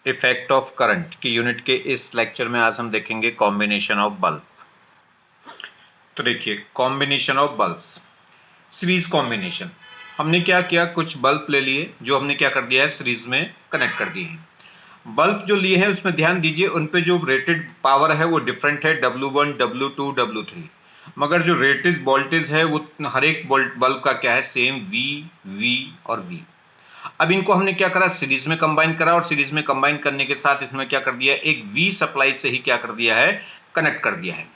Effect of current की unit के इस लेक्चर में आज हम देखेंगे कॉम्बिनेशन ऑफ बल्ब। तो देखिए combination of bulbs, series combination. हमने क्या किया, कुछ बल्ब ले लिए जो हमने क्या कर दिया है, सीरीज में कनेक्ट कर दिए हैं। बल्ब जो लिए हैं उसमें ध्यान दीजिए, उन पे जो रेटेड पावर है वो डिफरेंट है, W1 W2 W3, मगर जो रेटेड वोल्टेज है वो हर एक बल्ब का क्या है, सेम V और V। अब इनको हमने क्या करा, सीरीज में कंबाइन करा, और सीरीज में कंबाइन करने के साथ इसमें क्या कर दिया, एक V सप्लाई से ही क्या कर दिया है, कनेक्ट कर दिया है।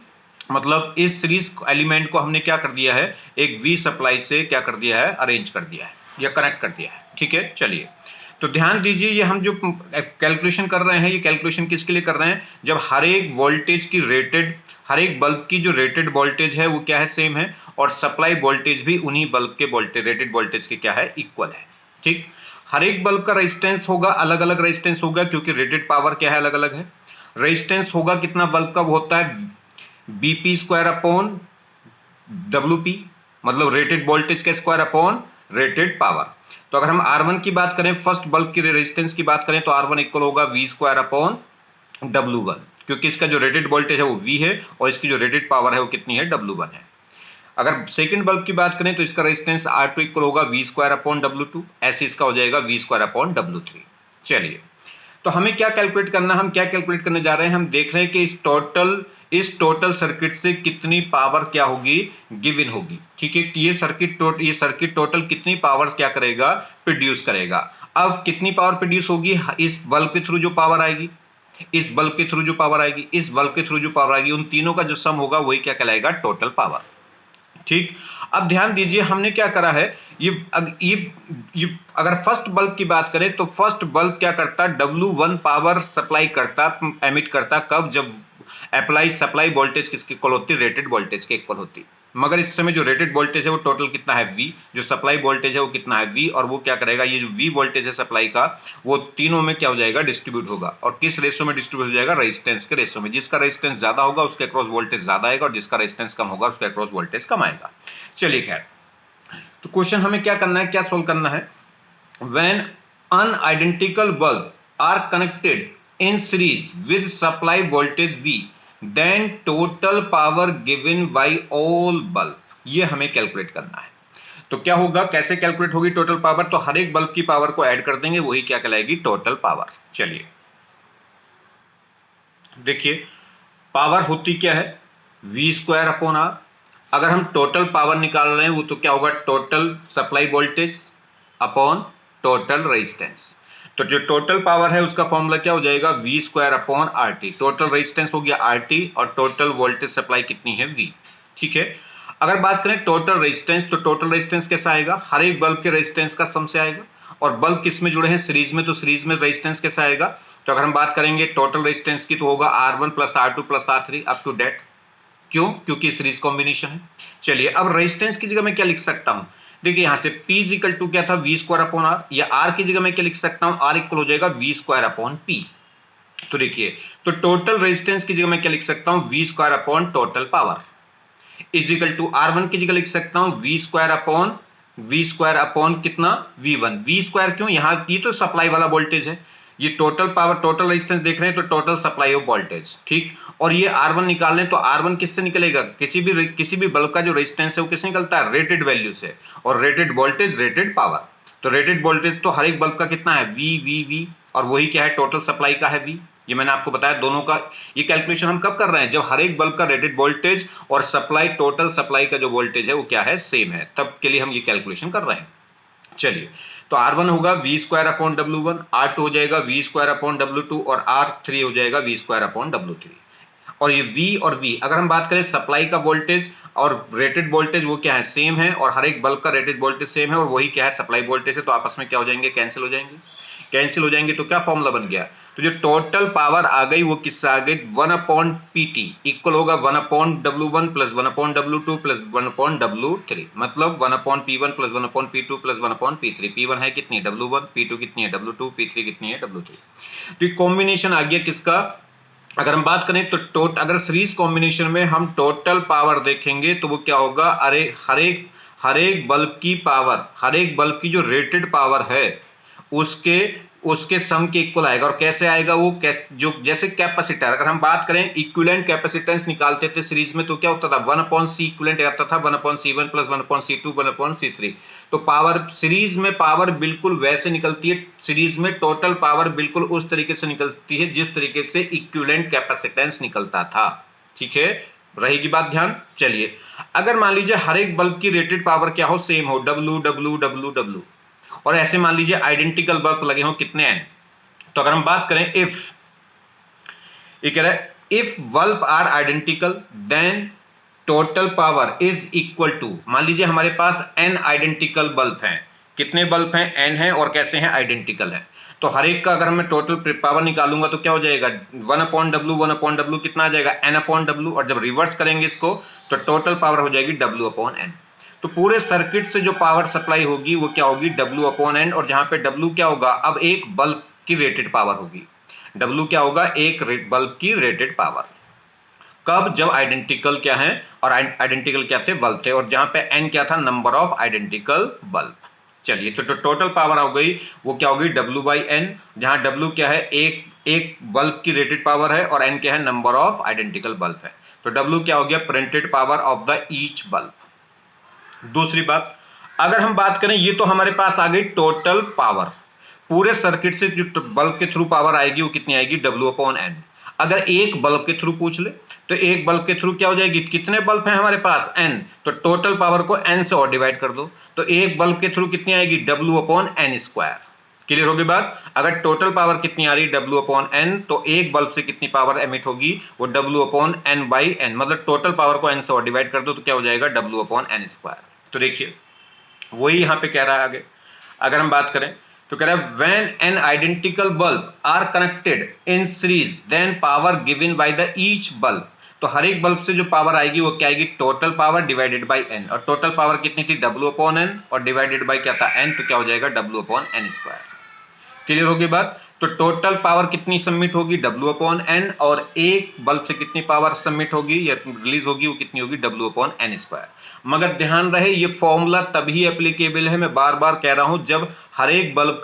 मतलब इस सीरीज एलिमेंट को हमने क्या कर दिया है, एक V सप्लाई से क्या कर दिया है, अरेंज कर दिया है या कनेक्ट कर दिया है। ठीक है, चलिए तो ध्यान दीजिए, ये हम जो कैलकुलेशन कर रहे हैं, ये कैलकुलेशन किसके लिए कर रहे हैं, जब हर एक वोल्टेज की रेटेड, हर एक बल्ब की जो रेटेड वोल्टेज है वो क्या है, सेम है, और सप्लाई वोल्टेज भी उन्हीं बल्ब के वोल्टेज, रेटेड वोल्टेज के क्या है, इक्वल है। ठीक, हर एक बल्ब का रेजिस्टेंस होगा, अलग अलग रेजिस्टेंस होगा, क्योंकि रेटेड पावर क्या है, अलग अलग है। रेजिस्टेंस होगा कितना बल्ब का, वो होता है BP स्क्वायर अपॉन WP, मतलब रेटेड वोल्टेज का स्क्वायर अपॉन रेटेड पावर। तो अगर हम R1 की बात करें, फर्स्ट बल्ब की रेजिस्टेंस की बात करें, तो R1 इक्वल होगा V स्क्वायर अपॉन W1, क्योंकि इसका जो रेटेड वोल्टेज है वो V है और इसकी जो रेटेड पावर है वो कितनी है, W1 है। अगर सेकंड बल्ब की बात करें तो इसका रेजिस्टेंस R2 इक्वल होगा V स्क्वायर अपॉन W2, ऐसे इसका हो जाएगा V स्क्वायर अपॉन W3। चलिए तो हमें क्या कैलकुलेट करना, हम क्या कैलकुलेट करने जा रहे हैं, हम देख रहे हैं कि इस टोटल सर्किट से कितनी पावर क्या होगी, गिवन होगी। ठीक है, ये सर्किट टोटल कितनी पावर्स क्या करेगा, प्रोड्यूस करेगा। अब कितनी पावर प्रोड्यूस होगी, इस बल्ब के थ्रू जो पावर आएगी, इस बल्ब के थ्रू जो पावर आएगी, इस बल्ब के थ्रू जो पावर आएगी, उन तीनों का जो सम होगा वही क्या कहलाएगा, टोटल पावर। ठीक, अब ध्यान दीजिए हमने क्या करा है, ये अगर फर्स्ट बल्ब की बात करें तो फर्स्ट बल्ब क्या करता, W1 पावर सप्लाई करता, एमिट करता, कब, जब अप्लाई सप्लाई वोल्टेज किसके इक्वल होती, रेटेड वोल्टेज के इक्वल होती। मगर इस समय जो रेटेड वोल्टेज है वो टोटल कितना है, V, जो सप्लाई वोल्टेज है वो कितना है, V, और वो क्या करेगा, ये जो V वोल्टेज है सप्लाई का, वो तीनों में क्या हो जाएगा, डिस्ट्रीब्यूट होगा। और किस रेशियो में डिस्ट्रीब्यूट हो जाएगा, रेजिस्टेंस के रेशियो में। जिसका रेजिस्टेंस ज्यादा होगा उसके अक्रॉस वोल्टेज ज्यादा आएगा, और जिसका रेजिस्टेंस कम होगा उसके अक्रॉस वोल्टेज कम आएगा। चलिए खैर, तो क्वेश्चन हमें क्या करना है, क्या सोल्व करना है, when unidentical bulb are connected in series with supply voltage V, then total power given by all bulb, ये हमें कैलकुलेट करना है। तो क्या होगा, कैसे कैलकुलेट होगी टोटल पावर, तो हर एक बल्ब की पावर को ऐड कर देंगे, वही क्या कहलाएगी, टोटल पावर। चलिए देखिए, पावर होती क्या है, V स्क्वायर अपॉन R। अगर हम टोटल पावर निकाल रहे हैं वो तो क्या होगा, total supply voltage upon total resistance. तो जो टोटल पावर है उसका फॉर्मूला क्या हो जाएगा, V square upon RT। Total resistance हो गया RT और टोटल वोल्टेज सप्लाई कितनी है, V। ठीक है, अगर बात करें टोटल रेजिस्टेंस, तो टोटल रेजिस्टेंस कैसा आएगा, हर एक बल्ब के रेजिस्टेंस का सम से आएगा, और बल्ब किस में जुड़े हैं, सीरीज में, तो सीरीज में रेजिस्टेंस कैसा आएगा। तो अगर हम बात करेंगे टोटल रेजिस्टेंस की तो होगा R1 plus R2 plus R3 up to date. क्यों, क्योंकि सीरीज कॉम्बिनेशन है। चलिए अब रेजिस्टेंस की जगह मैं क्या लिख सकता हूं, देखिए यहां से P इक्वल टू क्या था, V स्क्वायर अपॉन R, या R की जगह मैं क्या लिख सकता हूं, R इक्वल हो जाएगा V स्क्वायर अपॉन P। तो देखिए, तो टोटल रेजिस्टेंस की जगह मैं क्या लिख सकता हूं, V square upon total power is equal to R1 की जगह लिख सकता हूं V स्क्वायर अपॉन कितना, V1। V स्क्वायर क्यों, यहां ये तो सप्लाई वाला वोल्टेज है, ये टोटल पावर, टोटल रेजिस्टेंस देख रहे हैं तो टोटल सप्लाई ऑफ वोल्टेज। ठीक, और ये R1 निकाल लें तो R1 किससे निकलेगा, किसी भी बल्ब का जो रेजिस्टेंस है वो किससे निकलता है, रेटेड वैल्यू से, और रेटेड वोल्टेज रेटेड पावर। तो रेटेड वोल्टेज तो हर एक बल्ब का कितना है, V, और वही क्या है, टोटल सप्लाई का है V। ये मैंने आपको बताया, दोनों का ये कैलकुलेशन हम कब कर रहे हैं, जब हर एक बल्ब का रेटेड वोल्टेज और सप्लाई, टोटल सप्लाई का जो वोल्टेज है वो क्या है, सेम है, तब के लिए हम ये कैलकुलेशन कर रहे हैं। चलिए, तो R1 होगा V square upon W1, R2 हो जाएगा V स्क्वायर अपॉन W2, और R3 हो जाएगा V स्क्वायर अपॉन W3। और ये V और V, अगर हम बात करें सप्लाई का वोल्टेज और रेटेड वोल्टेज, वो क्या है, सेम है, और हर एक बल्ब का रेटेड वोल्टेज सेम है, और वही क्या है, सप्लाई वोल्टेज है, तो आपस में क्या हो जाएंगे, कैंसिल हो जाएंगे। कैंसिल हो जाएंगे तो क्या फॉर्मूला बन गया, तो जो टोटल पावर आ गई वो किससे आ गई, 1 अपॉन PT इक्वल होगा 1 upon W1 plus 1 upon W2 plus 1 upon W3, मतलब 1 upon P1 plus 1 upon P2 plus 1 upon P3। P1 है कितनी, W1, P2 कितनी है, W2, P3 कितनी है, W3। तो ये कॉम्बिनेशन आ गया किसका, अगर हम बात करें तो अगर सीरीज कॉम्बिनेशन में हम टोटल पावर देखेंगे तो वो क्या होगा, अरे हर एक बल्ब की पावर, हर एक बल्ब की जो रेटेड पावर है उसके उसके सम के इक्वल आएगा। और कैसे आएगा वो, जो जैसे कैपेसिटर, अगर हम बात करें इक्विवेलेंट कैपेसिटेंस निकालते थे सीरीज में तो क्या होता था, 1/c इक्विवेलेंट आता था 1/c1 प्लस 1/c2 1/c3। तो पावर सीरीज में पावर बिल्कुल वैसे निकलती है, सीरीज में टोटल पावर बिल्कुल उस तरीके से निकलती है जिस तरीके से इक्विवेलेंट कैपेसिटेंस निकलता था। ठीक है, रहेगी बात ध्यान। चलिए, अगर मान लीजिए हर एक बल्ब की रेटेड पावर क्या हो, सेम हो, W W W W, और ऐसे मान लीजिए आइडेंटिकल बल्ब लगे हो कितने n, तो अगर हम बात करें इफ, ये कह रहा है if bulb are identical then total power is equal to, मान लीजिए हमारे पास n आइडेंटिकल बल्ब हैं, कितने बल्ब हैं, n हैं, और कैसे हैं, आइडेंटिकल हैं। तो हर एक का अगर मैं टोटल पावर निकालूंगा तो क्या हो जाएगा, 1/W कितना आ जाएगा, n/W, और जब रिवर्स करेंगे इसको तो टोटल पावर हो जाएगी W/n। तो पूरे सर्किट से जो पावर सप्लाई होगी वो क्या होगी, W/n, और जहां पे W क्या होगा, अब एक बल्ब की रेटेड पावर होगी। W क्या होगा, एक बल्ब की रेटेड पावर। कब, जब आइडेंटिकल क्या है, और आइडेंटिकल क्या थे, बल्ब थे, और जहां पे n क्या था, नंबर ऑफ आइडेंटिकल बल्ब। चलिए, तो टोटल पावर हो गई वो क्या होगी, W/n, जहां W क्या है, एक बल्ब की रेटेड पावर है, और n क्या है, नंबर ऑफ आइडेंटिकल बल्ब है। तो W क्या हो गया, printed power of the each bulb. दूसरी बात, अगर हम बात करें, ये तो हमारे पास आ गई टोटल पावर, पूरे सर्किट से जो बल्ब के थ्रू पावर आएगी वो कितनी आएगी, W/n। अगर एक बल्ब के थ्रू पूछ ले तो एक बल्ब के थ्रू क्या हो जाएगी, कितने बल्ब हैं हमारे पास, n, तो टोटल पावर को n से और डिवाइड कर दो, तो एक बल्ब के थ्रू कितनी आएगी, W/n²। क्लियर होगी बात। अगर टोटल पावर कितनी आ रही, W/n, तो एक बल्ब से कितनी पावर एमिट होगी, वो W/n/n, मतलब टोटल पावर को n से और डिवाइड कर दो तो क्या हो जाएगा, W/n²। तो देखिए वही यहां पे कह रहा है आगे। अगर हम बात करें तो कह रहा है when an identical bulb are connected in series then power given by the each bulb, तो हर एक बल्ब से जो पावर आएगी वो क्या आएगी, total power divided by n, और टोटल पावर कितनी थी, W/n, और डिवाइडेड बाय क्या था, n, तो क्या हो जाएगा, W/n²। क्लियर होगी बात। तो टोटल पावर कितनी सबमिट होगी, W/n, और एक बल्ब से कितनी पावर सबमिट होगी या रिलीज होगी, वो कितनी होगी, W/n²। मगर ध्यान रहे ये फॉर्मूला तभी एप्लीकेबल है, मैं बार बार कह रहा हूं, जब हर एक बल्ब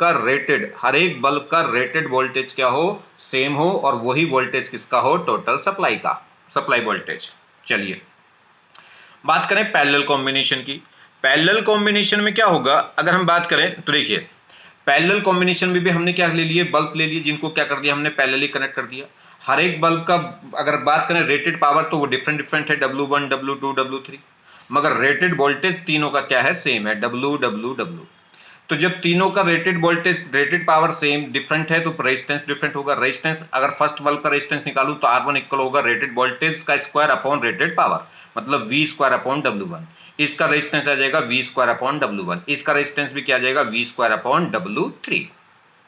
का रेटेड वोल्टेज क्या हो, सेम हो, और वही वोल्टेज किसका हो, टोटल सप्लाई का, सप्लाई वोल्टेज। चलिए बात करें पैरेलल कॉम्बिनेशन की। पैरेलल कॉम्बिनेशन में क्या होगा, अगर हम बात करें तो देखिए पैरेलल कॉम्बिनेशन में भी हमने क्या ले लिए, बल्ब ले लिए, जिनको क्या कर दिया हमने, पैरेलली कनेक्ट कर दिया। हर एक बल्ब का अगर बात करें रेटेड पावर तो वो डिफरेंट है, W1 W2 W3, मगर रेटेड वोल्टेज तीनों का क्या है, सेम है, W W W। तो जब तीनों का rated voltage, rated power same different है तो रेजिस्टेंस डिफरेंट होगा। रेजिस्टेंस, अगर फर्स्ट बल्ब का रेजिस्टेंस निकालूं तो R1 इक्वल होगा रेटेड वोल्टेज का स्क्वायर अपॉन रेटेड पावर, मतलब V² अपॉन W1। इसका रेजिस्टेंस आ जाएगा V² अपॉन W1, इसका रेजिस्टेंस भी क्या आ जाएगा, V² अपॉन W3।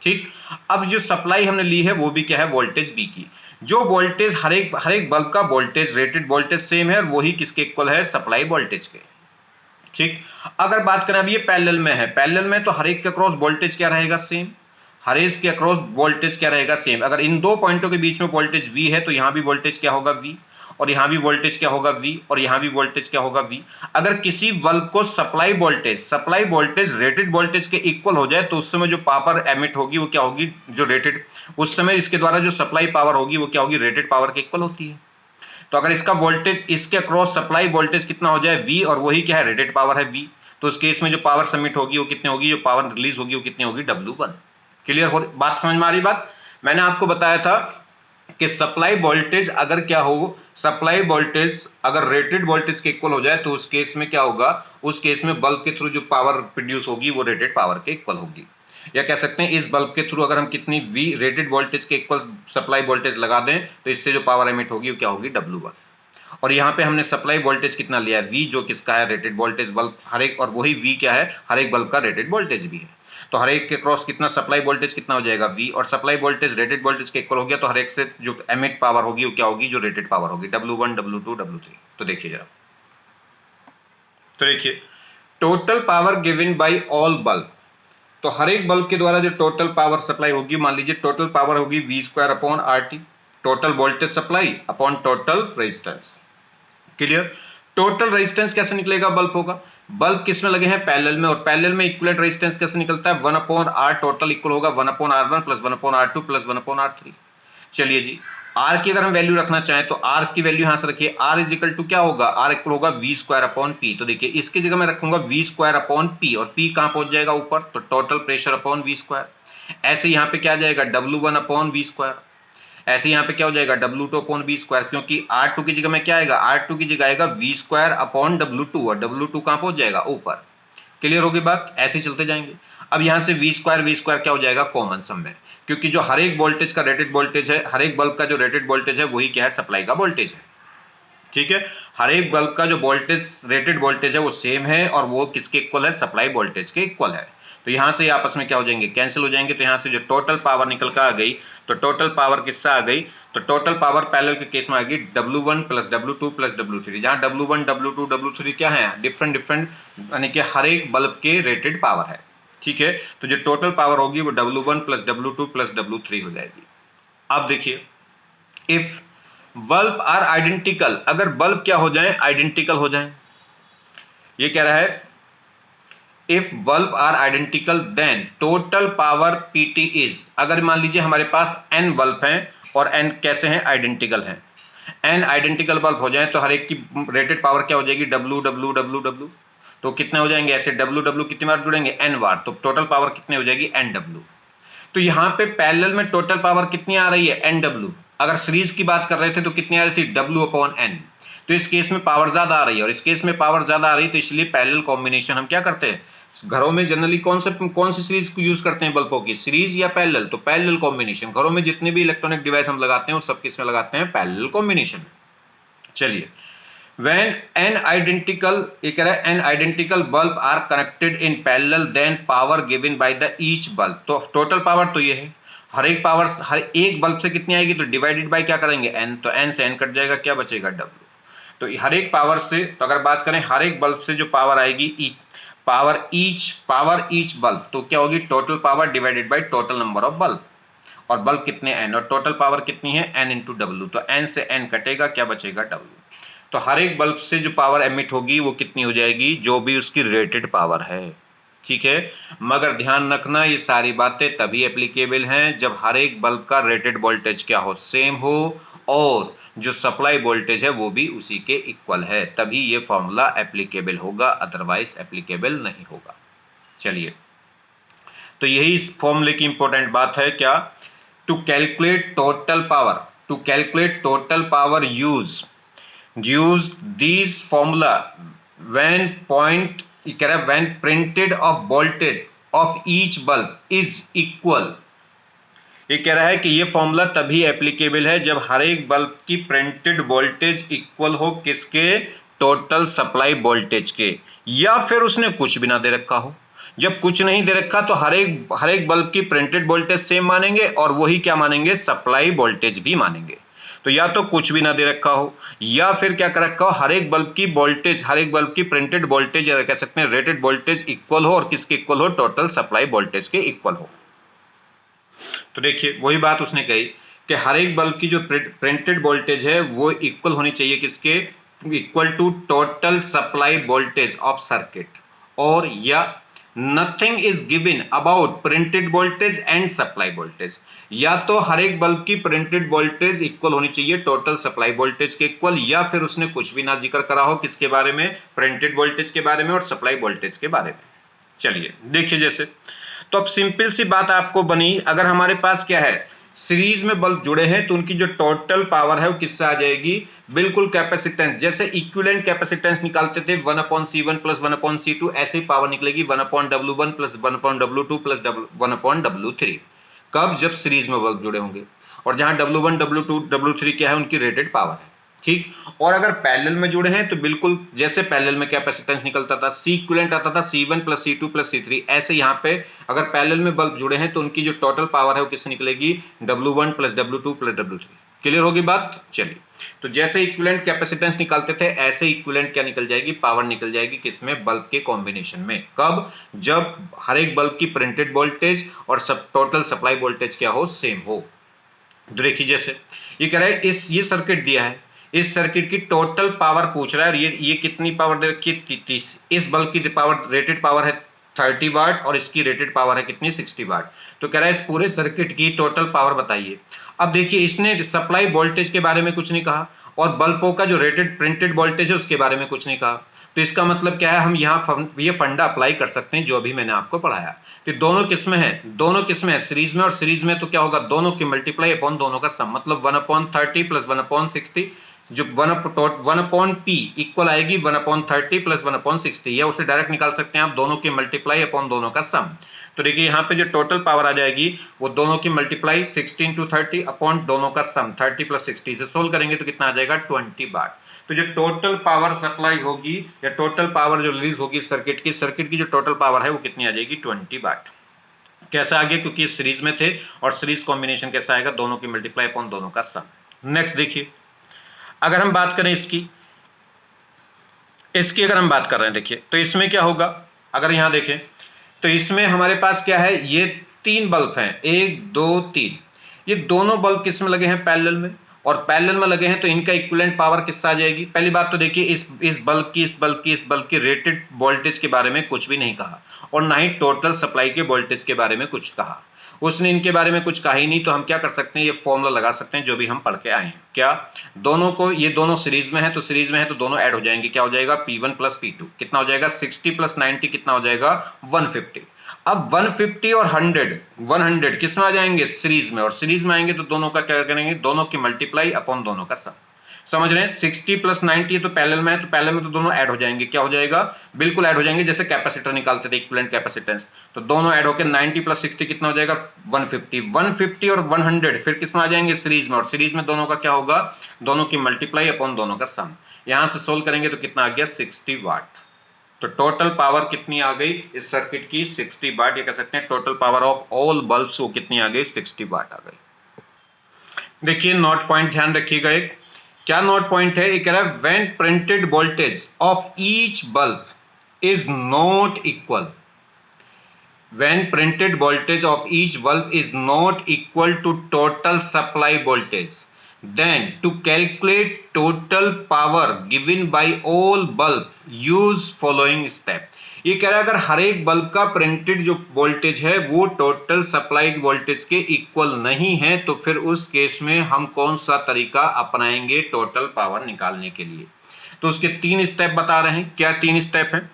ठीक, अब जो सप्लाई हमने ली है वो भी क्या है, वोल्टेज V की। जो वोल्टेज हर एक बल्ब का वोल्टेज, रेटेड वोल्टेज सेम है, वही किसके इक्वल है, सप्लाई वोल्टेज के। ठीक, अगर बात करें अब ये पैरेलल में है, पैरेलल में तो हर एक के अक्रॉस वोल्टेज क्या रहेगा, सेम, हर एक के अक्रॉस वोल्टेज क्या रहेगा, सेम। अगर इन दो पॉइंटों के बीच में वोल्टेज V है तो यहां भी वोल्टेज क्या होगा, V, और यहां भी वोल्टेज क्या होगा, V, और यहां भी वोल्टेज क्या होगा, V। अगर किसी बल्ब को सप्लाई वोल्टेज रेटेड वोल्टेज के इक्वल हो जाए तो उस समय जो पावर एमिट होगी वो क्या होगी, जो रेटेड, उस समय इसके द्वारा जो सप्लाई पावर होगी वो क्या होगी, रेटेड पावर के इक्वल होती है। तो अगर इसका वोल्टेज, इसके अक्रॉस सप्लाई वोल्टेज कितना हो जाए, V, और वही क्या है, रेटेड पावर है V, तो उस केस में जो पावर सबमिट होगी वो कितनी होगी, जो पावर रिलीज होगी वो कितनी होगी, W1। क्लियर हो बात, समझ में आ रही बात। मैंने आपको बताया था कि सप्लाई वोल्टेज अगर क्या हो, सप्लाई वोल्टेज अगर रेटेड वोल्टेज के इक्वल हो जाए तो उस केस में क्या होगा, उस केस में बल्ब के थ्रू जो पावर प्रोड्यूस होगी वो रेटेड पावर के इक्वल होगी। या कह सकते हैं इस बल्ब के थ्रू अगर हम कितनी V रेटेड वोल्टेज के इक्वल सप्लाई वोल्टेज लगा दें तो इससे जो पावर एमिट होगी वो क्या होगी, W1। और यहाँ पे हमने सप्लाई वोल्टेज कितना लिया है, V, जो किसका है, रेटेड वोल्टेज बल्ब हर एक, और वही V क्या है, हर एक बल्ब का रेटेड वोल्टेज भी है। तो हर एक के क्रॉस कितना सप्लाई वोल्टेज कितना हो जाएगा, V, और सप्लाई वोल्टेज रेटेड वोल्टेज के इक्वल हो गया तो हर एक से जो एमिट पावर होगी वो क्या होगी, जो रेटेड पावर होगी, W1 W2 W3। तो देखिए जरा, तो देखिए total power given by all bulb, तो हर एक बल्ब के द्वारा जो टोटल पावर सप्लाई होगी, मान लीजिए टोटल पावर होगी V² upon RT, total voltage supply upon total resistance. Clear. Total resistance कैसे निकलेगा, बल्ब होगा, बल्ब किस में लगे हैं, पैरेलल में, और पैरेलल में इक्विवेलेंट रेजिस्टेंस कैसे निकलता है, 1/R टोटल इक्वल होगा 1/R1 plus 1/R2 plus 1/R3। चलिए जी, R की अगर हम वैल्यू रखना चाहें तो R की वैल्यू यहां से रखिए, R इज इक्वल टू क्या होगा, R इक्वल होगा V² तो देखिए इसकी जगह मैं रखूंगा V² और P कहां पहुंच जाएगा ऊपर, तो टोटल प्रेशर अपॉन V²। ऐसे यहां पे क्या आ जाएगा W1/V², ऐसे यहां पे क्या हो जाएगा W2/V², क्योंकि R2 की जगह में क्या आएगा, R2 की जगह आएगा V²/W2 और W2 कहां पहुंच जाएगा ऊपर। क्लियर होगी बात, ऐसे ही चलते जाएंगे। अब यहां से V² क्या हो जाएगा, कॉमन सम में, क्योंकि जो हर एक वोल्टेज का रेटेड वोल्टेज है, हर एक बल्ब का जो रेटेड वोल्टेज है वही क्या है, सप्लाई का वोल्टेज है। ठीक है, हर एक बल्ब का जो वोल्टेज रेटेड वोल्टेज है वो सेम है और वो किसके इक्वल है, सप्लाई वोल्टेज के इक्वल है। तो यहां से आपस में क्या हो जाएंगे, कैंसिल हो जाएंगे। तो यहां से जो टोटल पावर निकल कर आ गई, तो टोटल पावर किससे आ गई, तो टोटल पावर पैरेलल के केस में आ गई W1 plus W2 plus W3, जहां W1 W2 W3 क्या है, डिफरेंट डिफरेंट यानी कि हर एक बल्ब के रेटेड पावर है। ठीक है, तो जो टोटल पावर होगी वो W1 plus W2 plus W3 हो जाएगी। अब देखिए, इफ बल्ब आर आइडेंटिकल, अगर बल्ब क्या हो जाए, आइडेंटिकल हो जाए, ये कह रहा है if bulb are identical then total power PT is, अगर मान लीजिए हमारे पास n बल्ब हैं और n कैसे हैं, आइडेंटिकल हैं, n आइडेंटिकल बल्ब हो जाए तो हर एक की रेटेड पावर क्या हो जाएगी, W W W W, तो कितने हो जाएंगे ऐसे, W W कितनी बार जुड़ेंगे, n बार, तो टोटल पावर कितनी हो जाएगी, NW। तो यहां पे पैरेलल में टोटल पावर कितनी आ रही है, NW। अगर सीरीज की बात कर रहे थे तो कितनी आ रही थी, W/N। तो इस केस में पावर ज्यादा आ रही है और इस केस में पावर ज्यादा आ रही है, तो इसलिए पैरेलल कॉम्बिनेशन हम क्या करते हैं, घरों में जनरली कौन सी सीरीज को यूज करते हैं बल्बों की, सीरीज या पैरेलल, तो पैरेलल कॉम्बिनेशन। घरों में जितने भी इलेक्ट्रॉनिक डिवाइस हम लगाते हैं वो सब किस में लगाते हैं, पैरेलल कॉम्बिनेशन। चलिए, when n identical, ये कह रहा है n identical bulb are connected in parallel then power given by the each bulb, तो टोटल पावर तो ये है, हर एक पावर हर एक बल्ब से कितनी आएगी, तो डिवाइडेड बाय क्या करेंगे, n, तो n से n कट जाएगा, क्या बचेगा, W। तो हर एक पावर से, तो अगर बात करें हर एक बल्ब से जो पावर आएगी, पावर ईच बल्ब, तो क्या होगी, total power divided by total number of bulb, और बल्ब कितने n, और टोटल पावर कितनी है, n इंटू W, तो n से n कटेगा, क्या बचेगा, W। तो हर एक बल्ब से जो पावर एमिट होगी वो कितनी हो जाएगी, जो भी उसकी रेटेड पावर है। ठीक है, मगर ध्यान रखना ये सारी बातें तभी एप्लीकेबल हैं जब हर एक बल्ब का रेटेड वोल्टेज क्या हो, सेम हो, और जो सप्लाई वोल्टेज है वो भी उसी के इक्वल है, तभी ये फॉर्मूला एप्लीकेबल होगा, अदरवाइज एप्लीकेबल नहीं होगा। चलिए, तो यही इस फॉर्मूले की इंपॉर्टेंट बात है, क्या, to calculate total power use these formula when printed of voltage of each bulb is equal। ये कह रहा है कि ये फॉर्मूला तभी एप्लीकेबल है जब हर एक बल्ब की प्रिंटेड वोल्टेज इक्वल हो किसके, टोटल सप्लाई वोल्टेज के, या फिर उसने कुछ भी ना दे रखा हो। जब कुछ नहीं दे रखा तो हर एक बल्ब की प्रिंटेड वोल्टेज सेम मानेंगे और वही क्या मानेंगे, सप्लाई वोल्टेज भी मानेंगे। तो या तो कुछ भी ना दे रखा हो या फिर क्या कर रखा हो, हर एक बल्ब की प्रिंटेड वोल्टेज या कह सकते हैं रेटेड वोल्टेज इक्वल हो, और किसके इक्वल हो, टोटल सप्लाई वोल्टेज के इक्वल हो। तो देखिए वही बात उसने कही कि हर एक बल्ब की जो प्रिंटेड वोल्टेज है वो इक्वल होनी चाहिए किसके, equal to total supply voltage of circuit, और या nothing is given about printed voltage and supply voltage, या तो हर एक बल्ब की प्रिंटेड वोल्टेज इक्वल होनी चाहिए टोटल सप्लाई वोल्टेज के इक्वल, या फिर उसने कुछ भी ना जिक्र करा हो किसके बारे में, प्रिंटेड वोल्टेज के बारे में और सप्लाई वोल्टेज के बारे में। चलिए देखिए, जैसे तो अब सिंपल सी बात आपको बनी, अगर हमारे पास क्या है, सीरीज में बल्ब जुड़े हैं तो उनकी जो टोटल पावर है वो किससे आ जाएगी, बिल्कुल कैपेसिटेंस, जैसे इक्विवेलेंट कैपेसिटेंस निकालते थे 1/C1 प्लस 1/C2, ऐसे ही पावर निकलेगी 1/W1 plus 1/W2 plus 1/W3। कब, जब सीरीज में बल्ब जुड़े होंगे, और जहां W1 W2 W3 क्या है, उनकी रेटेड पावर है। ठीक, और अगर पैरेलल में जुड़े हैं तो बिल्कुल जैसे पैरेलल में कैपेसिटेंस निकलता था, सी इक्विवेलेंट आता था C1 plus C2 plus C3, ऐसे यहाँ पे अगर पैरेलल में बल्ब जुड़े हैं तो उनकी जो टोटल पावर है वो किससे निकलेगी, W1 plus W2 plus W3। Clear होगी बात। चलिए, तो जैसे इक्विवेलेंट कैपेसिटेंस निकालते थे ऐसे इक्विवेलेंट क्या निकल जाएगी, पावर निकल जाएगी किसमें, बल्ब के कॉम्बिनेशन में। कब, जब हर एक बल्ब की प्रिंटेड वोल्टेज और सब टोटल सप्लाई वोल्टेज क्या हो, सेम हो। तो देखिए, जैसे ये कह रहा है ये सर्किट दिया है, इस सर्किट की टोटल पावर पूछ रहा है, और ये कितनी पावर दे रखी है, इस बल्ब की पावर, रेटेड पावर है 30 वाट और इसकी रेटेड पावर है कितनी, 60 वाट। तो कह रहा है इस पूरे सर्किट की टोटल पावर बताइए। अब देखिए इसने सप्लाई वोल्टेज के बारे में कुछ नहीं कहा और बल्बों का जो रेटेड प्रिंटेड वोल्टेज है उसके बारे में कुछ नहीं कहा। तो इसका मतलब क्या है, हम यहाँ ये फंडा अप्लाई कर सकते हैं जो अभी मैंने आपको पढ़ाया। तो दोनों किस्में हैं, दोनों किस्में हैं सीरीज में, और सीरीज में तो क्या होगा, दोनों की मल्टीप्लाई अपॉन दोनों का सम, मतलब 1/30 प्लस 1/60, जो 1/P इक्वल आएगी 1/30 प्लस 1/60, या उसे डायरेक्ट निकाल सकते हैं आप, दोनों की मल्टीप्लाई अपॉन दोनों का सम। तो देखिए यहाँ पे जो टोटल पावर आ जाएगी वो दोनों की मल्टीप्लाई 16 to 30 अपॉन दोनों का सम 30 प्लस 60 से सोल्व करेंगे तो कितना आ जाएगा 20 वाट। तो जो टोटल पावर सप्लाई होगी या टोटल पावर जो रिलीज होगी सर्किट की जो टोटल पावर है वो कितनी आ जाएगी 20 वाट। कैसा आ गया, क्योंकि सीरीज में थे, और सीरीज कॉम्बिनेशन कैसा आएगा, दोनों की मल्टीप्लाई अपॉन दोनों का सम। नेक्स्ट देखिए, अगर हम बात करें इसकी अगर हम बात कर रहे हैं देखिए, तो इसमें क्या होगा, अगर यहां देखें तो इसमें हमारे पास क्या है, ये 3 बल्ब हैं, 1 2 3, ये दोनों बल्ब किस में लगे हैं, पैरेलल में, और पैरेलल में लगे हैं तो इनका इक्विवेलेंट पावर किससे आ जाएगी। पहली बात तो देखिए इस बल्ब की रेटेड वोल्टेज के बारे में कुछ भी नहीं कहा, और ना ही टोटल सप्लाई के वोल्टेज के बारे में कुछ कहा, उसने इनके बारे में कुछ कहा ही नहीं। तो हम क्या कर सकते हैं, ये फॉर्मूला लगा सकते हैं जो भी हम पढ़ के आए हैं। क्या, दोनों को, ये दोनों सीरीज में है तो दोनों ऐड हो जाएंगे, क्या हो जाएगा P1 प्लस P2, कितना हो जाएगा 60 प्लस 90 कितना हो जाएगा 150। अब 150 और 100 किस में आ जाएंगे, सीरीज में, और सीरीज में आएंगे तो दोनों का क्या करेंगे, दोनों की मल्टीप्लाई अपॉन दोनों का सम। समझ रहे हैं, 60 प्लस 90 तो पैरेलल में है, तो पैरेलल में तो दोनों ऐड हो जाएंगे, क्या हो जाएगा, बिल्कुल ऐड हो जाएंगे, जैसे कैपेसिटर निकालते थे इक्विवेलेंट कैपेसिटेंस, तो दोनों ऐड होकर 90 प्लस 60 कितना हो जाएगा 150 और 100 फिर किस में आ जाएंगे, सीरीज में, और सीरीज में दोनों का क्या होगा, दोनों की मल्टीप्लाई अपॉन दोनों का सम। यहां से सोल्व करेंगे तो कितना आ गया 60 वाट। तो टोटल पावर कितनी आ गई इस सर्किट की 60 वाट, ये कह सकते हैं total power of all bulbs वो कितनी आ गई 60 वाट आ गई। देखिए नोट पॉइंट ध्यान रखिएगा, एक क्या नोट पॉइंट है, ये कह रहा है when printed voltage of each bulb is not equal, when printed voltage of each bulb is not equal to total supply voltage, then to calculate total power given by all bulb use following step। ये कह रहा है अगर हर एक bulb का printed जो voltage है वो टोटल सप्लाइड वोल्टेज के इक्वल नहीं है, तो फिर उस केस में हम कौन सा तरीका अपनाएंगे टोटल पावर निकालने के लिए। तो उसके 3 स्टेप बता रहे हैं। क्या 3 स्टेप है,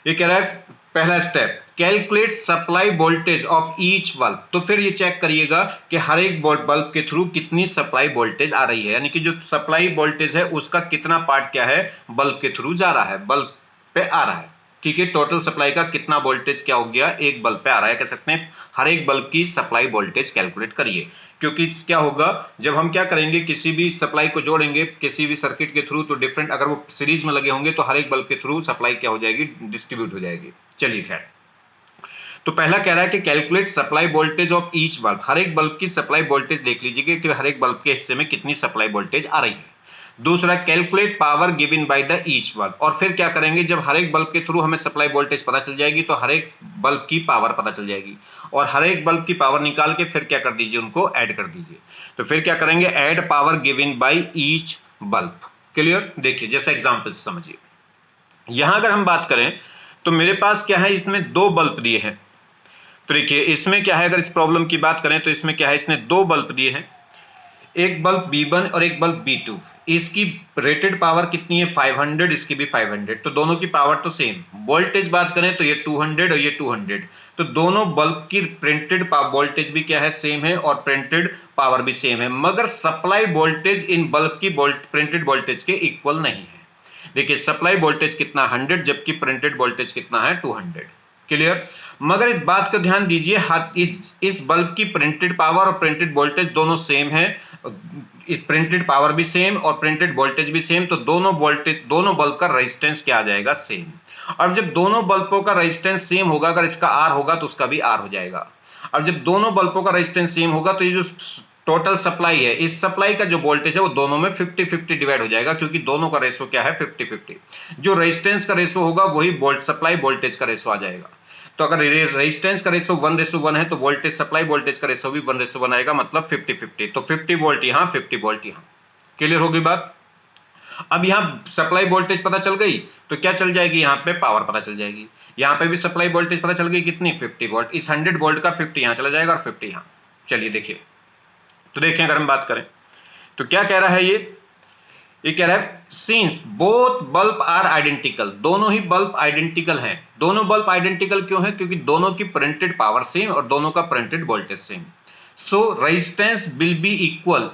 ये कह रहा है पहला step calculate supply voltage of each bulb. तो फिर ये चेक करिएगा कि हर एक बल्ब के थ्रू कितनी सप्लाई वोल्टेज आ रही है, यानी कि जो सप्लाई वोल्टेज है उसका कितना पार्ट क्या है बल्ब के थ्रू जा रहा है, बल्ब पे आ रहा है। ठीक है, टोटल सप्लाई का कितना वोल्टेज क्या हो गया एक बल्ब पे आ रहा है, कह सकते हैं हर एक बल्ब की सप्लाई वोल्टेज कैलकुलेट करिए। क्योंकि क्या होगा जब हम क्या करेंगे किसी भी सप्लाई को जोड़ेंगे किसी भी सर्किट के थ्रू, तो डिफरेंट अगर वो सीरीज में लगे होंगे तो हर एक बल्ब के थ्रू सप्लाई क्या हो जाएगी डिस्ट्रीब्यूट हो जाएगी। चलिए खैर, तो पहला कह रहा है कि calculate supply voltage of each bulb, हर एक बल्ब की सप्लाई वोल्टेज देख लीजिए कि हर एक बल्ब के हिस्से में कितनी सप्लाई वोल्टेज आ रही है। दूसरा calculate power given by the each bulb, और फिर क्या करेंगे जब हर एक बल्ब के थ्रू हमें सप्लाई वोल्टेज पता चल जाएगी तो हर एक बल्ब की पावर पता चल जाएगी, और हर एक बल्ब की पावर निकाल के फिर क्या कर दीजिए उनको ऐड कर दीजिए। तो फिर क्या करेंगे add power given by each bulb. Clear, देखिए जैसा एग्जांपल से समझिए। यहां अगर हम बात करें तो मेरे पास क्या है, इसमें 2 बल्ब दिए हैं। तो देखिए इसमें क्या है, अगर इस प्रॉब्लम की बात करें तो इसमें क्या है, इसने 2 बल्ब दिए हैं, एक बल्ब B1 और एक बल्ब B2। इसकी रेटेड पावर कितनी है 500, इसकी भी 500, तो दोनों की पावर तो सेम। वोल्टेज बात करें तो ये 200 और ये 200, तो दोनों बल्ब की प्रिंटेड वोल्टेज भी क्या है सेम है और प्रिंटेड पावर भी सेम है, मगर सप्लाई वोल्टेज इन बल्ब की प्रिंटेड वोल्टेज के इक्वल नहीं है। देखिए सप्लाई वोल्टेज कितना 100 जबकि प्रिंटेड वोल्टेज कितना है 200। क्लियर, मगर इस बात का ध्यान दीजिए इस बल्ब की प्रिंटेड पावर और प्रिंटेड वोल्टेज दोनों सेम है, इस प्रिंटेड पावर भी सेम और प्रिंटेड वोल्टेज भी सेम, तो दोनों बल्ब का रेजिस्टेंस क्या आ जाएगा सेम। और जब दोनों बल्बों का रेजिस्टेंस सेम होगा, अगर इसका R होगा तो उसका भी R हो जाएगा। और जब दोनों बल्बों का रेजिस्टेंस सेम होगा तो ये जो टोटल सप्लाई है इस सप्लाई का जो वोल्टेज है वो दोनों में 50-50 डिवाइड हो जाएगा, क्योंकि दोनों का रेशो क्या है 50-50। जो रेजिस्टेंस का रेशो होगा वही सप्लाई वोल्टेज का रेशो आ जाएगा। तो अगर रेजिस्टेंस का रेशो 1:1 है तो वोल्टेज सप्लाई वोल्टेज का रेशो भी 1:1 आएगा, मतलब 50-50। तो 50 वोल्ट यहाँ 50 वोल्ट यहाँ। क्लियर होगी बात। अब यहाँ सप्लाई वोल्टेज पता चल गई तो क्या चल जाएगी, यहाँ पे पावर पता चल जाएगी। यहाँ पे भी सप्लाई वोल्टेज पता चल गई कितनी, 50 वोल्ट। इस 100 वोल्ट का 50 यहाँ चला जाएगा और 50 यहाँ। चलिए देखिए, तो देखें अगर हम बात करें तो क्या कह रहा है ये कह रहा है since both bulb are identical, दोनों ही बल्ब आइडेंटिकल हैं। दोनों बल्ब आइडेंटिकल क्यों है, क्योंकि दोनों की प्रिंटेड पावर सेम और दोनों का printed voltage same. So resistance will be equal,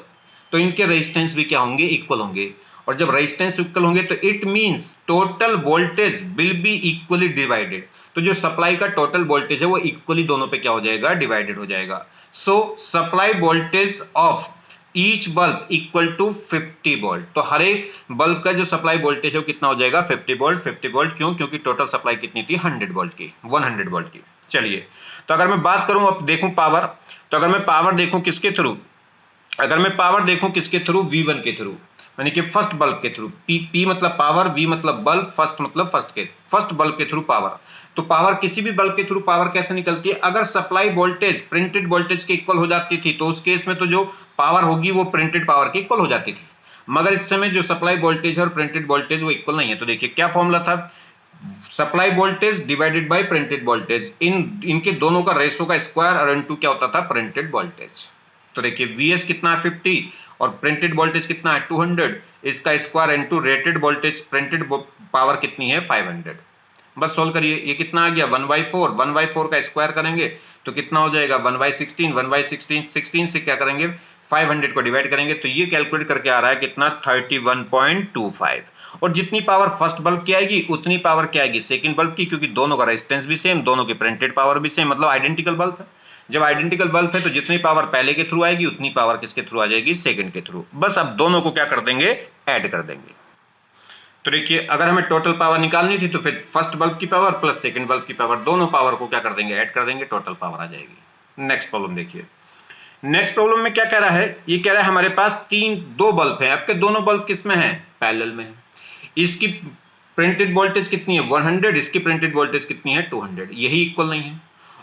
तो इनके रेजिस्टेंस भी क्या होंगे, इक्वल होंगे। और जब रेजिस्टेंस इक्वल होंगे तो it means total voltage will be equally divided, तो जो सप्लाई का टोटल वोल्टेज है वो इक्वली दोनों पे क्या हो जाएगा, डिवाइडेड हो जाएगा। So supply voltage of each bulb equal to 50 volt, तो हर एक बल्ब का जो सप्लाई वोल्टेज है वो कितना हो जाएगा, 50 वोल्ट। 50 वोल्ट क्यों, क्योंकि टोटल सप्लाई कितनी थी, 100 वोल्ट की, 100 वोल्ट की। चलिए, तो अगर मैं बात करूं, अब देखूं पावर, तो अगर मैं पावर देखूं किसके थ्रू, अगर मैं पावर देखूं किसके थ्रू, V1 के थ्रू, यानी कि फर्स्ट बल्ब के थ्रू। P मतलब पावर, V मतलब बल्ब, फर्स्ट मतलब फर्स्ट बल्ब के थ्रू पावर। तो पावर, किसी भी बल्ब के थ्रू पावर कैसे निकलती है, अगर सप्लाई वोल्टेज प्रिंटेड वोल्टेज के इक्वल हो जाती थी तो उस केस में तो जो पावर होगी वो प्रिंटेड पावर के इक्वल हो जाती थी। मगर इस समय जो सप्लाई वोल्टेज है और प्रिंटेड वोल्टेज वो इक्वल नहीं है। तो देखिए क्या फॉर्मूला था, supply voltage divided by printed voltage, इनके दोनों का रेशो का स्क्वायर और इनटू क्या होता था, प्रिंटेड वोल्टेज। तो देखिए Vs कितना है, 50, और प्रिंटेड वोल्टेज कितना है, 200, इसका square into rated voltage, printed power कितनी है, 500। बस सोल्व करिए, ये कितना आ गया, 1/4, 1/4 का स्क्वायर करेंगे तो कितना हो जाएगा, 1/16, 1/16, 16 से क्या करेंगे, 500 को डिवाइड करेंगे तो ये कैलकुलेट करके आ रहा है कितना, 31.25। और जितनी पावर फर्स्ट बल्ब की आएगी उतनी पावर क्या आएगी, सेकंड बल्ब की, क्योंकि दोनों का रेजिस्टेंस भी सेम, दोनों की प्रिंटेड पावर भी सेम, मतलब आइडेंटिकल बल्ब है। जब आइडेंटिकल बल्ब है तो जितनी पावर पहले के थ्रू आएगी उतनी पावर किसके थ्रू आ जाएगी, सेकंड के थ्रू। बस अब दोनों को क्या कर देंगे, ऐड कर देंगे। तो देखिए अगर हमें टोटल पावर निकालनी थी तो फिर फर्स्ट बल्ब की पावर प्लस सेकंड बल्ब की पावर, दोनों पावर को क्या कर देंगे, ऐड कर देंगे, टोटल पावर आ जाएगी। नेक्स्ट प्रॉब्लम देखिए, नेक्स्ट प्रॉब्लम में क्या कह रहा है, ये कह रहा है हमारे पास दो बल्ब है, आपके दोनों बल्ब किस में है, पैरेलल में है। इसकी प्रिंटेड वोल्टेज कितनी है, 100, इसकी प्रिंटेड वोल्टेज कितनी है, 200, यही इक्वल नहीं है।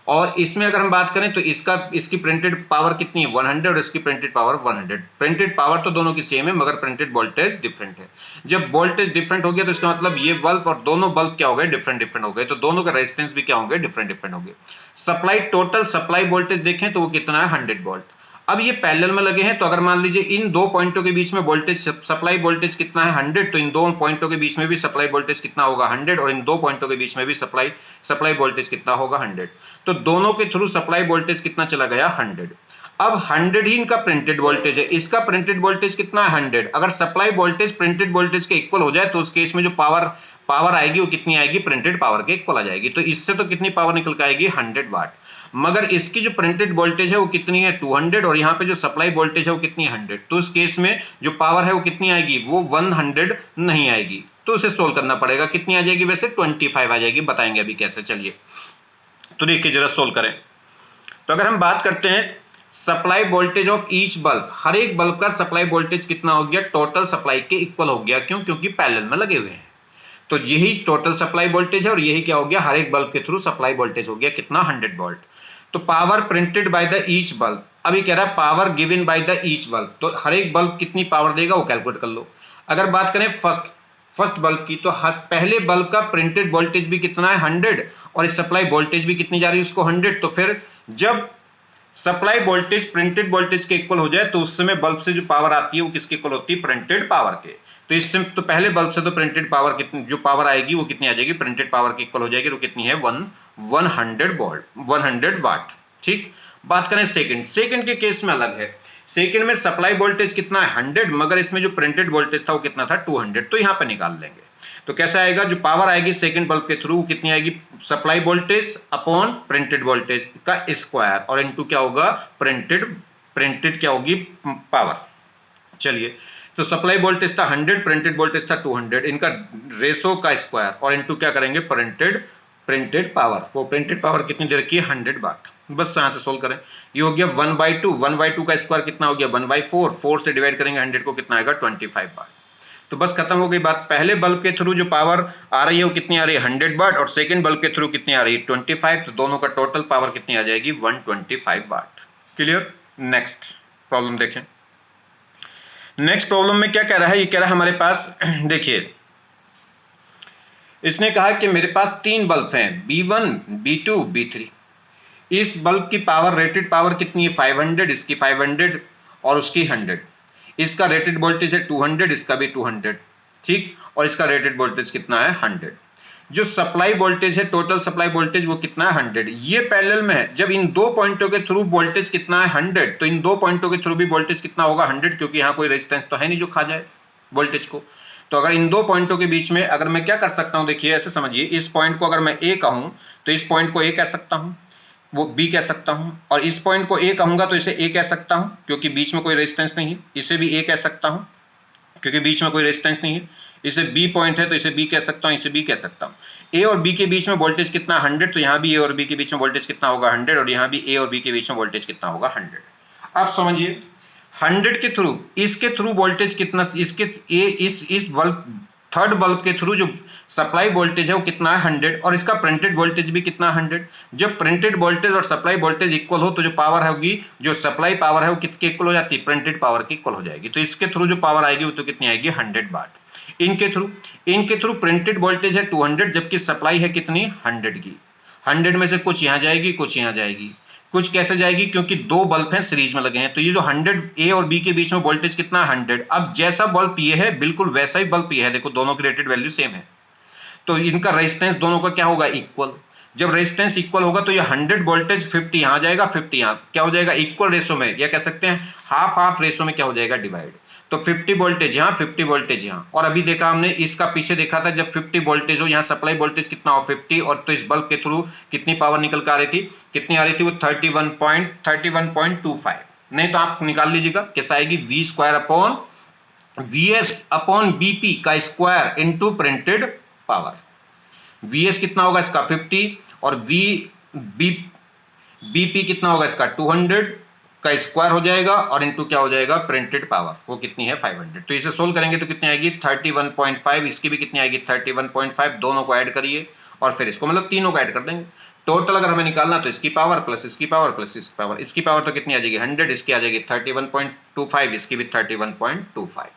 और इसमें अगर हम बात करें तो इसकी प्रिंटेड पावर कितनी है, 100, और इसकी प्रिंटेड पावर 100। प्रिंटेड पावर तो दोनों की सेम है मगर प्रिंटेड वोल्टेज डिफरेंट है। जब वोल्टेज डिफरेंट हो गया तो इसका मतलब ये बल्ब और दोनों बल्ब क्या हो गए, डिफरेंट हो गए, तो दोनों का रेजिस्टेंस भी क्या होंगे, डिफरेंट हो गए। सप्लाई, टोटल सप्लाई वोल्टेज देखें तो वो कितना है, 100 वोल्ट। अब ये पैरेलल में लगे हैं तो अगर मान लीजिए इन दो पॉइंटों के बीच में वोल्टेज, सप्लाई वोल्टेज कितना है, 100, तो इन दो पॉइंटों के बीच में भी सप्लाई वोल्टेज कितना होगा, 100, और इन दो पॉइंटों के बीच में भी सप्लाई वोल्टेज कितना होगा, 100। तो दोनों के थ्रू सप्लाई वोल्टेज कितना चला गया, 100। अब 100 ही इनका प्रिंटेड वोल्टेज है, इसका प्रिंटेड वोल्टेज कितना है, 100। अगर सप्लाई वोल्टेज प्रिंटेड वोल्टेज के इक्वल हो जाए तो उस केस में जो पावर आएगी वो कितनी आएगी, प्रिंटेड पावर के इक्वल आ जाएगी। तो इससे तो कितनी पावर निकल के आएगी, 100 वाट। मगर इसकी जो प्रिंटेड वोल्टेज है वो कितनी है, 200, और यहाँ पे जो सप्लाई वोल्टेज है वो कितनी है, 100। तो उस केस में जो पावर है वो कितनी आएगी, वो 100 नहीं आएगी। तो उसे सोल्व करना पड़ेगा, कितनी आ जाएगी, वैसे 25 आ जाएगी। बताएंगे अभी कैसे, चलिए तो देखिए जरा सोल्व करें। तो अगर हम बात करते हैं supply voltage of each bulb, हर एक बल्ब का सप्लाई वोल्टेज कितना हो गया, टोटल सप्लाई के इक्वल हो गया। क्यों, क्योंकि पैरेलल में लगे हुए हैं। तो यही टोटल सप्लाई वोल्टेज है और यही क्या हो गया, हर एक बल्ब के थ्रू सप्लाई वोल्टेज हो गया कितना, 100 वोल्ट। तो power printed by the each bulb, अभी कह रहा है power given by the each bulb, तो हर एक बल्ब कितनी पावर देगा वो कैलकुलेट कर लो। अगर बात करें फर्स्ट बल्ब की, तो पहले बल्ब का प्रिंटेड वोल्टेज भी कितना है, 100, और इस सप्लाई वोल्टेज भी कितनी जा रही है उसको, 100। तो फिर जब सप्लाई वोल्टेज प्रिंटेड वोल्टेज के इक्वल हो जाए तो उस समय बल्ब से जो पावर आती है वो किसके इक्वल होती है, प्रिंटेड पावर के। तो इससे तो पहले बल्ब से तो प्रिंटेड पावर कितनी, जो पावर आएगी वो कितनी आ जाएगी, प्रिंटेड पावर के इक्वल हो जाएगी। तो कितनी है, 100 वोल्ट, 100 वाट। ठीक, बात करें सेकंड के केस में अलग है। सेकंड में सप्लाई वोल्टेज कितना है, 100, मगर इसमें जो प्रिंटेड वोल्टेज था वो कितना था, 200। तो यहां पे निकाल लेंगे। तो कैसा आएगा, जो पावर आएगी सेकंड बल्ब के थ्रू कितनी आएगी, supply voltage upon printed voltage का स्क्वायर, और इनटू क्या होगा, प्रिंटेड क्या होगी, पावर। चलिए, तो सप्लाई वोल्टेज था 100, प्रिंटेड वोल्टेज था 200, इनका रेशो का स्क्वायर, और इनटू क्या करेंगे, प्रिंटेड पावर। वो प्रिंटेड पावर कितनी दे रखी है, 100 वाट। बस यहां से सोल्व करें, ये हो गया 1/2 का स्क्वायर कितना हो गया, 1/4, 4 से डिवाइड करेंगे 100 को, कितना आएगा, 25 वाट। तो बस खत्म हो गई बात। पहले बल्ब के थ्रू जो पावर आ रही है वो कितनी आ रही है, 100 वाट, और सेकंड बल्ब के थ्रू कितनी आ रही है, 25। तो दोनों का टोटल पावर कितनी आ जाएगी, 125 वाट। क्लियर। नेक्स्ट प्रॉब्लम देखें। नेक्स्ट प्रॉब्लम में क्या कह रहा है, ये कह रहा है हमारे पास देखिए, इसने कहा कि मेरे पास 3 बल्ब हैं B1, B2, B3। इस बल्ब की पावर, रेटेड पावर कितनी है 500, इसकी 500 और उसकी 100। इसका रेटेड वोल्टेज है 200, इसका भी 200, ठीक, और इसका रेटेड वोल्टेज कितना है 100। जो सप्लाई वोल्टेज है, टोटल सप्लाई वोल्टेज वो कितना है 100। ये पैरेलल में है। जब इन दो पॉइंटों के थ्रू वोल्टेज कितना है 100, तो इन दो पॉइंटों के थ्रू भी वोल्टेज कितना होगा 100, क्योंकि यहाँ कोई रेजिस्टेंस तो है नहीं जो खा जाए वोल्टेज को। तो अगर इन दो पॉइंटों के बीच में अगर मैं क्या कर सकता हूं, देखिए ऐसे समझिए, इस पॉइंट को अगर मैं ए कहूं तो इस पॉइंट को ए कह सकता हूं, वो बी कह सकता हूं, और इस पॉइंट को ए कहूंगा तो इसे ए कह सकता हूं क्योंकि बीच में कोई रेजिस्टेंस नहीं है। इसे भी ए कह सकता हूं क्योंकि बीच में कोई रेजिस्टेंस नहीं है। इसे बी पॉइंट है तो इसे बी कह सकता हूं, इसे बी कह सकता हूं। ए और बी के बीच में वोल्टेज कितना 100, तो यहां भी ए और बी के बीच में वोल्टेज कितना होगा 100, और यहां भी ए और बी के बीच में वोल्टेज कितना होगा 100। अब समझिए 100 के थ्रू, इसके थ्रू वोल्टेज कितना, इसके इस बल्ब, थर्ड बल्ब के थ्रू जो सप्लाई वोल्टेज है वो कितना है 100, और इसका प्रिंटेड वोल्टेज भी कितना 100। जब प्रिंटेड वोल्टेज और सप्लाई वोल्टेज इक्वल हो तो जो पावर होगी, जो सप्लाई पावर है वो किसके इक्वल हो जाती है, प्रिंटेड पावर की इक्वल हो जाएगी। तो इसके थ्रू जो पावर आएगी वो तो कितनी आएगी 100 वाट। इनके थ्रू प्रिंटेड वोल्टेज है 200, जबकि सप्लाई है कितनी 100 की। 100 में से कुछ यहां जाएगी, कुछ यहां जाएगी। कुछ कैसे जाएगी, क्योंकि दो बल्ब हैं सीरीज में लगे हैं, तो ये जो 100 ए और बी के बीच में वोल्टेज कितना 100। अब जैसा बल्ब ये है बिल्कुल वैसा ही बल्ब ये है, देखो दोनों की रेटेड वैल्यू सेम है, तो इनका रेजिस्टेंस दोनों का क्या होगा इक्वल। जब रेजिस्टेंस इक्वल होगा तो ये 100 वोल्टेज 50 यहां जाएगा, 50 यहां, क्या हो जाएगा इक्वल रेशो में, या कह सकते हैं हाफ हाफ रेशो में क्या हो जाएगा डिवाइड। तो 50 वोल्टेज यहां, 50 वोल्टेज यहां। और अभी देखा हमने इसका पीछे देखा था, जब 50 वोल्टेज हो, यहां सप्लाई वोल्टेज कितना हो 50, और तो इस बल्ब के थ्रू कितनी पावर निकल कर आ रही थी, कितनी आ रही थी वो 31.25। नहीं तो आप निकाल लीजिएगा कैसा आएगी, V square upon VS upon BP का square into printed power. VS कितना होगा इसका 50, और बीपी कितना होगा इसका 200 का स्क्वायर हो जाएगा, और इनटू क्या हो जाएगा प्रिंटेड पावर, वो कितनी है 500। तो इसे सोल्व करेंगे तो कितनी आएगी 31.5, इसकी भी कितनी आएगी 31.5। दोनों को ऐड करिए और फिर इसको मतलब तीनों को ऐड कर देंगे। टोटल अगर हमें निकालना तो इसकी पावर प्लस इसकी पावर प्लस इसकी पावर तो कितनी आ जाएगी 100, इसकी आ जाएगी 31.25, इसकी भी 31.25।